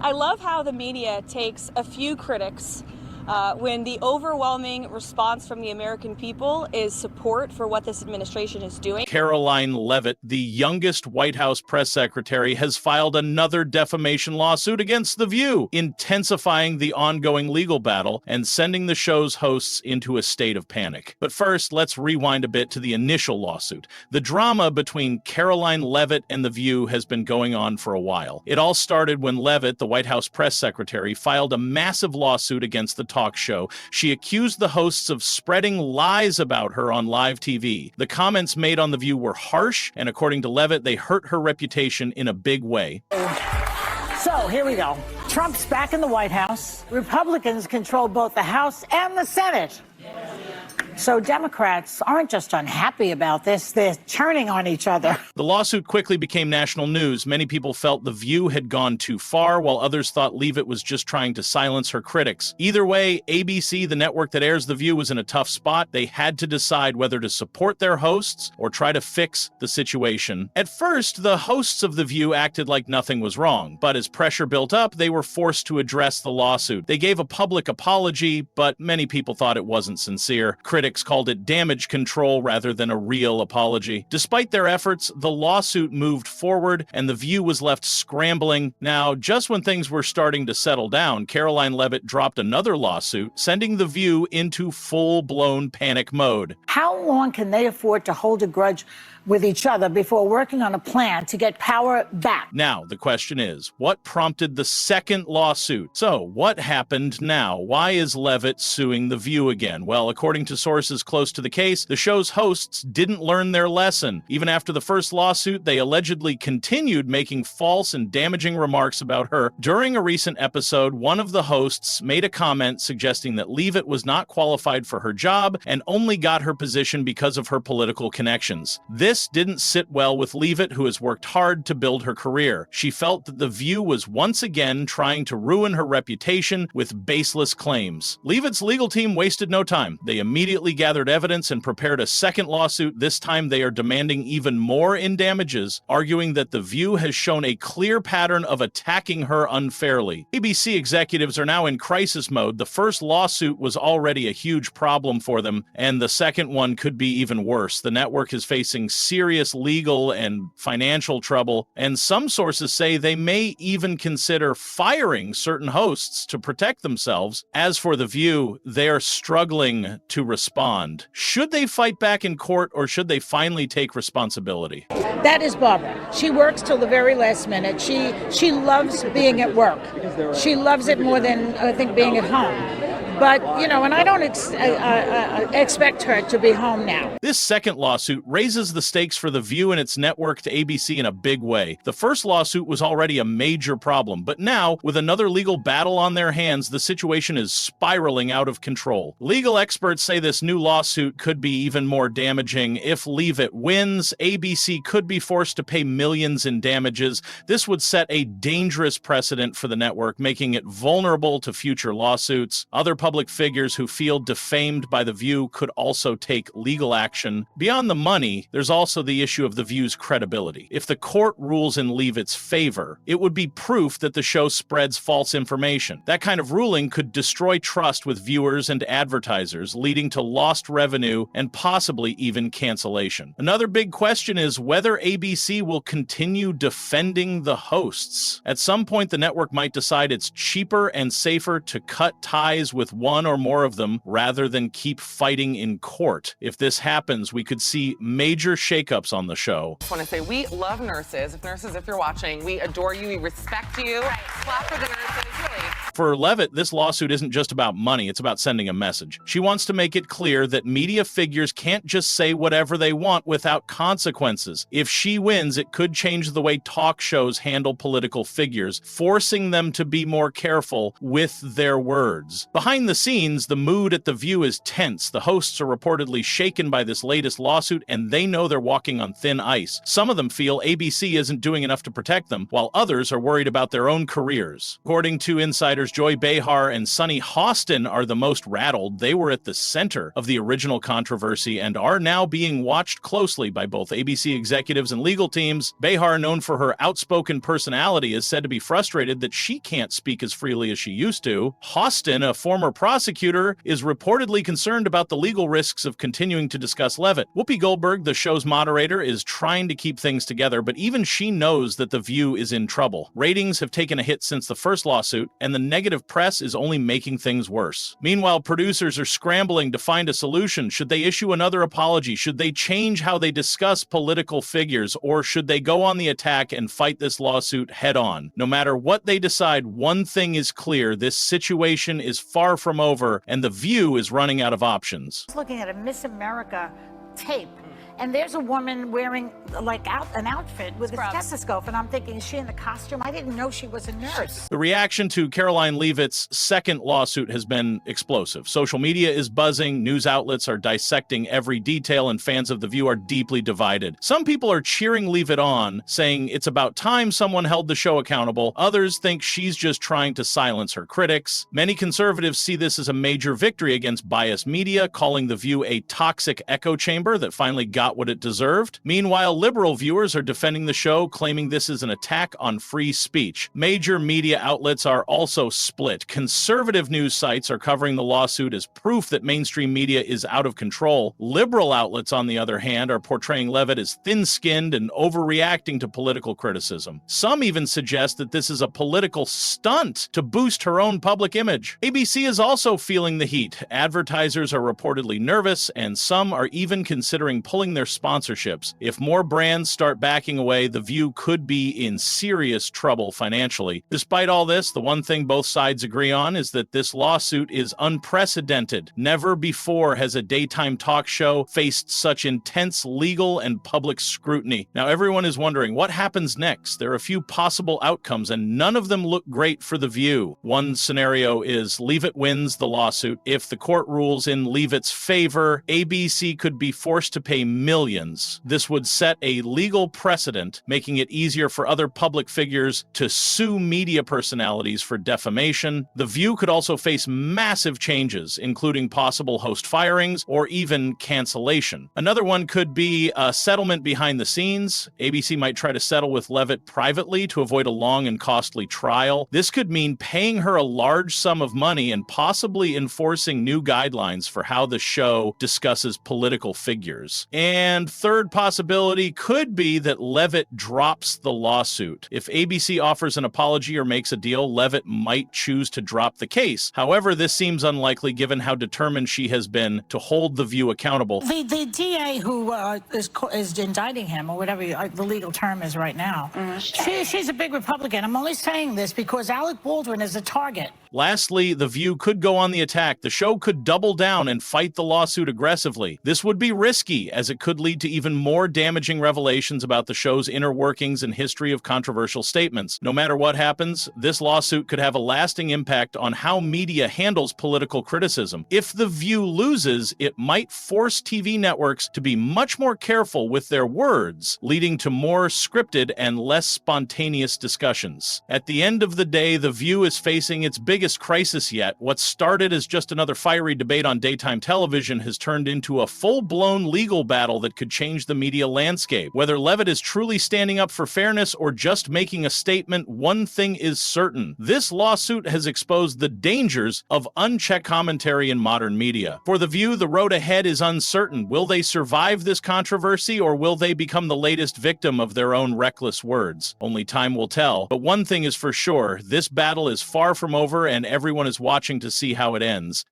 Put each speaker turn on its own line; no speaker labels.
I love how the media takes a few critics when the overwhelming response from the American people is support for what this administration is doing.
Karoline Leavitt, the youngest White House press secretary, has filed another defamation lawsuit against The View, intensifying the ongoing legal battle and sending the show's hosts into a state of panic. But first, let's rewind a bit to the initial lawsuit. The drama between Karoline Leavitt and The View has been going on for a while. It all started when Leavitt, the White House press secretary, filed a massive lawsuit against the talk show. She accused the hosts of spreading lies about her on live TV. The comments made on The View were harsh, and according to Leavitt, they hurt her reputation in a big way.
So here we go. Trump's back in the White House. Republicans control both the House and the Senate. So Democrats aren't just unhappy about this, they're turning on each other.
The lawsuit quickly became national news. Many people felt The View had gone too far, while others thought Leavitt was just trying to silence her critics. Either way, ABC, the network that airs The View, was in a tough spot. They had to decide whether to support their hosts or try to fix the situation. At first, the hosts of The View acted like nothing was wrong, but as pressure built up, they were forced to address the lawsuit. They gave a public apology, but many people thought it wasn't sincere. Critics called it damage control rather than a real apology. Despite their efforts, the lawsuit moved forward and The View was left scrambling. Now, just when things were starting to settle down, Karoline Leavitt dropped another lawsuit, sending The View into full-blown panic mode.
How long can they afford to hold a grudge with each other before working on a plan to get power back?
Now, the question is, what prompted the second lawsuit? So, what happened now? Why is Leavitt suing The View again? Well, according to sources close to the case, the show's hosts didn't learn their lesson. Even after the first lawsuit, they allegedly continued making false and damaging remarks about her. During a recent episode, one of the hosts made a comment suggesting that Leavitt was not qualified for her job and only got her position because of her political connections. This didn't sit well with Leavitt, who has worked hard to build her career. She felt that The View was once again trying to ruin her reputation with baseless claims. Leavitt's legal team wasted no time. They immediately gathered evidence and prepared a second lawsuit. This time they are demanding even more in damages, arguing that The View has shown a clear pattern of attacking her unfairly. ABC executives are now in crisis mode. The first lawsuit was already a huge problem for them, and the second one could be even worse. The network is facing serious legal and financial trouble, and some sources say they may even consider firing certain hosts to protect themselves. As for The View, they are struggling to respond. Should they fight back in court, or should they finally take responsibility?
That is Barbara. She works till the very last minute. She loves being at work. She loves it more than, I think, being at home. But, you know, and I don't expect her to be home now.
This second lawsuit raises the stakes for The View and its network to ABC in a big way. The first lawsuit was already a major problem, but now, with another legal battle on their hands, the situation is spiraling out of control. Legal experts say this new lawsuit could be even more damaging. If Leavitt wins, ABC could be forced to pay millions in damages. This would set a dangerous precedent for the network, making it vulnerable to future lawsuits. Other public figures who feel defamed by The View could also take legal action. Beyond the money, there's also the issue of The View's credibility. If the court rules in Leavitt's favor, it would be proof that the show spreads false information. That kind of ruling could destroy trust with viewers and advertisers, leading to lost revenue and possibly even cancellation. Another big question is whether ABC will continue defending the hosts. At some point, the network might decide it's cheaper and safer to cut ties with one or more of them rather than keep fighting in court. If this happens, we could see major shakeups on the show.
I just want to say we love nurses. If you're watching, we adore you, we respect you. Right. Clap for the nurses, really.
For Leavitt, this lawsuit isn't just about money, it's about sending a message. She wants to make it clear that media figures can't just say whatever they want without consequences. If she wins, it could change the way talk shows handle political figures, forcing them to be more careful with their words. Behind the scenes, the mood at The View is tense. The hosts are reportedly shaken by this latest lawsuit, and they know they're walking on thin ice. Some of them feel ABC isn't doing enough to protect them, while others are worried about their own careers. According to insiders Writers Joy Behar and Sunny Hostin are the most rattled. They were at the center of the original controversy and are now being watched closely by both ABC executives and legal teams. Behar, known for her outspoken personality, is said to be frustrated that she can't speak as freely as she used to. Hostin, a former prosecutor, is reportedly concerned about the legal risks of continuing to discuss Leavitt. Whoopi Goldberg, the show's moderator, is trying to keep things together, but even she knows that The View is in trouble. Ratings have taken a hit since the first lawsuit, and the negative press is only making things worse. Meanwhile, producers are scrambling to find a solution. Should they issue another apology? Should they change how they discuss political figures? Or should they go on the attack and fight this lawsuit head on? No matter what they decide, one thing is clear: this situation is far from over, and The View is running out of options.
I was looking at a Miss America tape, and there's a woman wearing like an outfit with a stethoscope, and I'm thinking, is she in the costume? I didn't know she was a nurse.
The reaction to Karoline Leavitt's second lawsuit has been explosive. Social media is buzzing, news outlets are dissecting every detail, and fans of The View are deeply divided. Some people are cheering Leavitt on, saying it's about time someone held the show accountable. Others think she's just trying to silence her critics. Many conservatives see this as a major victory against biased media, calling The View a toxic echo chamber that finally got what it deserved. Meanwhile, liberal viewers are defending the show, claiming this is an attack on free speech. Major media outlets are also split. Conservative news sites are covering the lawsuit as proof that mainstream media is out of control. Liberal outlets, on the other hand, are portraying Leavitt as thin-skinned and overreacting to political criticism. Some even suggest that this is a political stunt to boost her own public image. ABC is also feeling the heat. Advertisers are reportedly nervous, and some are even considering pulling their sponsorships. If more brands start backing away, The View could be in serious trouble financially. Despite all this, the one thing both sides agree on is that this lawsuit is unprecedented. Never before has a daytime talk show faced such intense legal and public scrutiny. Now, everyone is wondering what happens next. There are a few possible outcomes, and none of them look great for The View. One scenario is Leavitt wins the lawsuit. If the court rules in Leavitt's favor, ABC could be forced to pay millions. This would set a legal precedent, making it easier for other public figures to sue media personalities for defamation. The View could also face massive changes, including possible host firings or even cancellation. Another one could be a settlement behind the scenes. ABC might try to settle with Leavitt privately to avoid a long and costly trial. This could mean paying her a large sum of money and possibly enforcing new guidelines for how the show discusses political figures. And third possibility could be that Leavitt drops the lawsuit. If ABC offers an apology or makes a deal, Leavitt might choose to drop the case. However, this seems unlikely given how determined she has been to hold The View accountable.
The DA who is indicting him, or whatever the legal term is right now, she's a big Republican. I'm only saying this because Alec Baldwin is a target.
Lastly, The View could go on the attack. The show could double down and fight the lawsuit aggressively. This would be risky, as it could lead to even more damaging revelations about the show's inner workings and history of controversial statements. No matter what happens, this lawsuit could have a lasting impact on how media handles political criticism. If The View loses, it might force TV networks to be much more careful with their words, leading to more scripted and less spontaneous discussions. At the end of the day, The View is facing its biggest crisis yet. What started as just another fiery debate on daytime television has turned into a full-blown legal battle that could change the media landscape. Whether Leavitt is truly standing up for fairness or just making a statement, one thing is certain: this lawsuit has exposed the dangers of unchecked commentary in modern media. For The View, the road ahead is uncertain. Will they survive this controversy, or will they become the latest victim of their own reckless words? Only time will tell. But one thing is for sure: this battle is far from over, and everyone is watching to see how it ends.